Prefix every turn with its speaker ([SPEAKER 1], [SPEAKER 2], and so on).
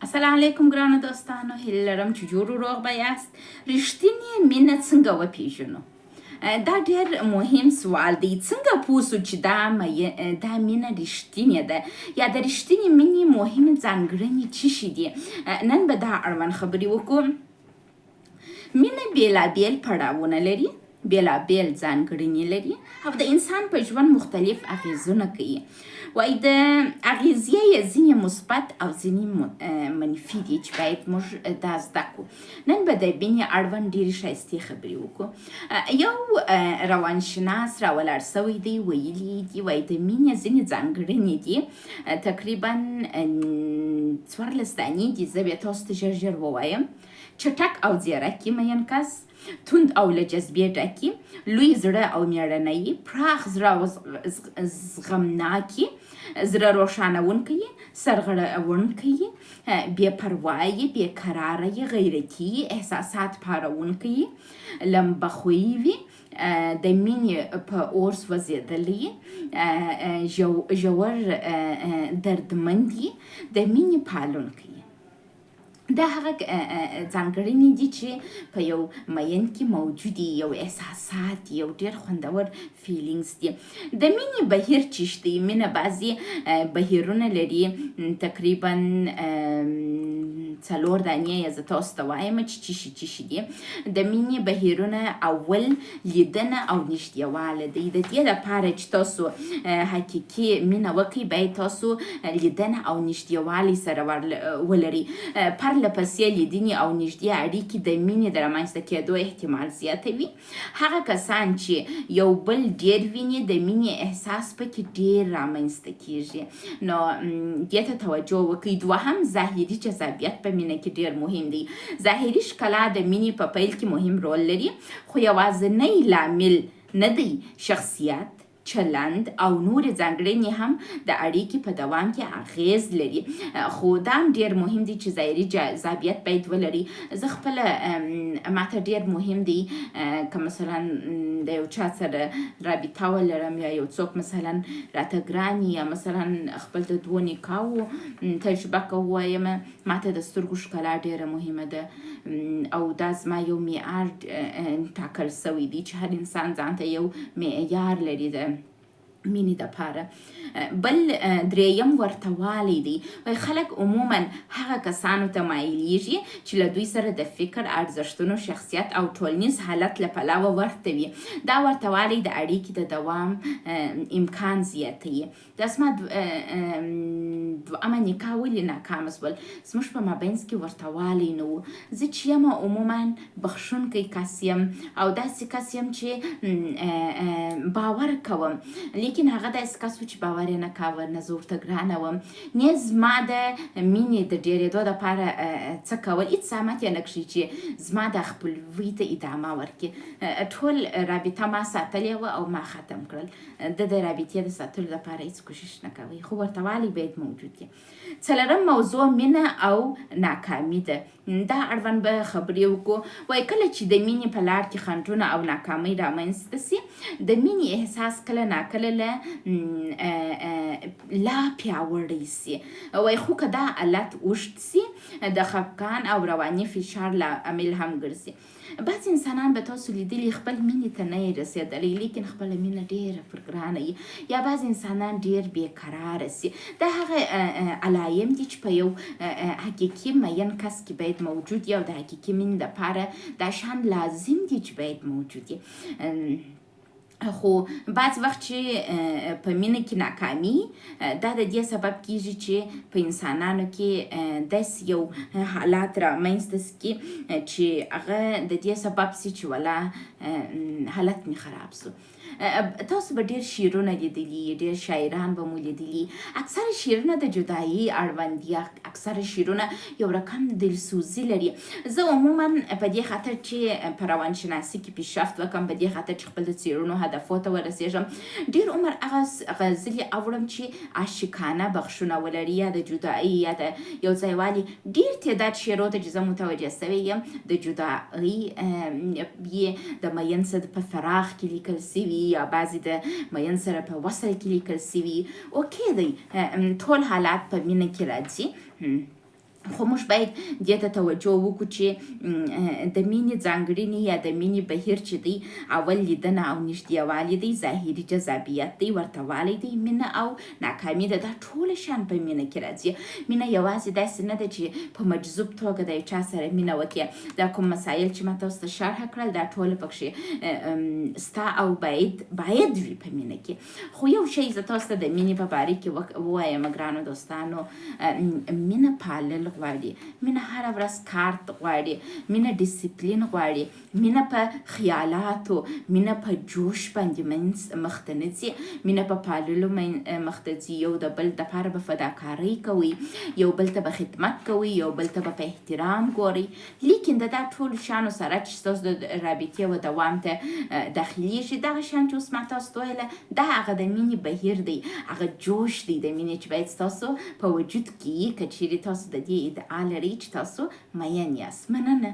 [SPEAKER 1] السلام علیکم ګرانو دوستانو، هیله لرم چې جوړ روغ به یاست. رښتینی مینه څنګه وپیژنو؟ دا ډېر مهم سوال دی. څنګه پوه سو چې دا مینه رښتینې ده یا د رښتینې مینې مهمې ځانګړنې څه شي دي؟ نن به دا اړوند خبرې وکړو. مینه بېلابېل پړاوونه لري، بېلابېل ځانګړنې لري او د انسان په ژوند مختلف اغېزونه کوي. وایي د اغېزې یې ځینې مثبت او ځینې منفي دي چې باید موږ دا زده کړو. نن به د مینې اړوند ډېرې ښایستې خبرې وکړو. یو روانشناس راولاړ سوی دی، ویلي دي وایي د مینې ځینې ځانګړنې دي، تقریبا 14 دانې دي. زه بیا تاسو ته ژر ژر ووایم. چټک او ځیرک مین کس، توند او له جذبې ډکي، لوی زړه او مېړنی، پراخ زړه او زغمناکي، زړه روښانونکی، سرغړونکی، بې پروایي، بې قراره، غیرتي، احساسات پارونکی، لمبخوی وي، د مینې په اور سوځېدلی، ژور دردمندي، د مینې پالونکی. دا هغه ځانګړنې دي چې په یو مین کې موجود دي، یو احساسات، یو ډېر خوندور فیلینګز دي. د مینې بهیر څه دی؟ مینه بعضې بهیرونه لري، تقریبا 4 دانې زه تاسو ته وایم چې څه شي دي. د مینې بهیرونه اول لیدنه او نږدېواله دی. د دې لپاره چې تاسو حقیقي مینه وکړئ باید تاسو لیدنه او نږدېوالی سره ولرئ. پرلپسې لیدنې او نږدې اړیکې د مینې د رامنځته کېدو احتمال زیاتوي. هغه کسان چې یو بل ډېر ویني د مینې احساس پکې ډېر رامنځته کېږي. نو دې ته توجه وکړئ. دوهم، ظاهري جذابیت په مینه کې ډېر مهم دی. ظاهري ښکلا د مینې په پیل کې مهم رول لري، خو یوازینی لامل نه دی. شخصیت، چلند او نورې ځانګړنې هم د اړیکې په دوام کې اغیز لري، خو دا هم ډېر مهم دی چې ظاهري جذابیت باید ولري. زه خپله ماته ډېر مهم دی که مثلا د یو چا سره رابطه ولرم یا یو څوک مثلا راته ګران یا مثلا خپل د 2 نکاحو تجربه که ووایم، ماته د سترګو ښکلا ډېره مهمه ده او دا زما یو معیار ټاکل سوی دی چې هر انسان ځانته یو معیار لري د مینې دپاره. بل دریم ورتهوالی دی. خلک عموما هغه کسانو ته مایلیږي چې له دوی سره د فکر، ارزښتونو، شخصیت او ټولنیز حالت له پلوه ورته وي. دا ورتهوالی د اړیکې د دوام امکان زیاتوي. دا زما دویمه نکاح ولې ناکامه سول؟ زموږ په مابینځ کې ورتهوالی نه و. زه چې یم عموما بخښونکی کس یم او داسې کس یم چې باور کوم، لیکن هغه داسې کس و چې باور یې نه کاوه، نه زه ورته ګرانه وم، نه زما د مینې د ډېرېدو دپاره څه کول. هېڅ زحمت یې نه کښي چې زما د خپلوۍ ته ادامه ورکړي. ټول رابطه ما ساتلې وه او ما ختم کړل. د رابطې د ساتلو دپاره هېڅ کوشش نه کوئ، خو ورتهوالی باید موجود وي. څلورم موضوع مینه او ناکامي ده. دا اړوند به خبرې وکړو. وایي کله چې د مینې په لار کې خنډونه او ناکامۍ رامنځته سي، د مینې احساس کله ناکله لا پیاوړی سي. وایي خو که دا حالت اوږد سي د خفګان او رواني فشار لامل هم ګرځي. بعض انسانان به تاسو لیدلي خپل مینې ته نه یې رسېدلی، لیکن خپله مینه ډېره پر ګرانه وي. یا بعض انسانان ډېر بېقراره سي. دا هغه علایم دي چې په یو حقیقي مین کس کې باید موجود وي او د حقیقي مینې دپاره دا شیان لازم دي چې باید موجود وي. خو بعض وخت چې په مینه کې ناکامي، دا د دې سبب کیږي چې په انسانانو کې داسې یو حالات رامنځته سي چې هغه د دې سبب سي چې ولا حالت مې خراب سو. تاسو به ډېر شعرونه لیدلي، ډېر شاعران به مو لیدلي. اکثره شعرونه د جدایي اړوند دي، اکثره شعرونه یو رقم دلسوزي لري. زه عموما په دې خاطر چې په روانشناسي کې پیشرفت وکړم، په دې خاطر چې خپل د څېړنو هدفو ته ورسېږم، ډېر عمر هغه غزلې اورم چې عاشقانه بخښونه ولري یا د جدایي یا د یو ځایوالي. ډېر تعداد شعرو ته چې زه متوجه سوې یم د جدایي یې د مین سره په فراق کې لیکل سوي یا بعضې د مین سره په وصل کې لیکل سوي. اوکې دی، ټول حالات په مینه کې راځي، خو خو موږ باید دې ته توجه وکړو چې د مینې ځانګړنې یا د مینې بهیر چې دی اول لیدنه او نږدېوالی دی، ظاهري جذابیت دی، ورته والی دی، مینه او ناکامي ده. دا ټول شیان په مینه کې راځي. مینه یوازې داسې نه ده چې په مجذوب توګه د یو چا سره مینه وکړي. دا کوم مسایل چې ما تاسو ته شرح کړل دا ټول پکښې ستا او باید وي په مینه کې. خو یو شی زه تاسو ته د مینې په باره کې ووایم ګرانو دوستانو، مینه پالل غواړي، مینه هره ورځ کارت غواړي، مینه ډیسپلین غواړي، مینه په خیالاتو، مینه په جوش باندې مخته نه ځي، مینه په پاللو مخته ځي. یو د بل دپاره به فداکارۍ کوي، یو بل ته به خدمت کوي، یو بل ته به په احترام ګوري. لیکن د دا ټولو شیانو سره چې ستاسو د رابطې و دوام ته داخلیږي، دغه شیان چې اوس ما تاسو ته ویله دا هغه د مینې بهیر دی، هغه جوش دی د مینې چې باید ستاسو په وجود کې، که چیرې تاسو د دې ادعا لرئ چې تاسو مین یاست. مننه.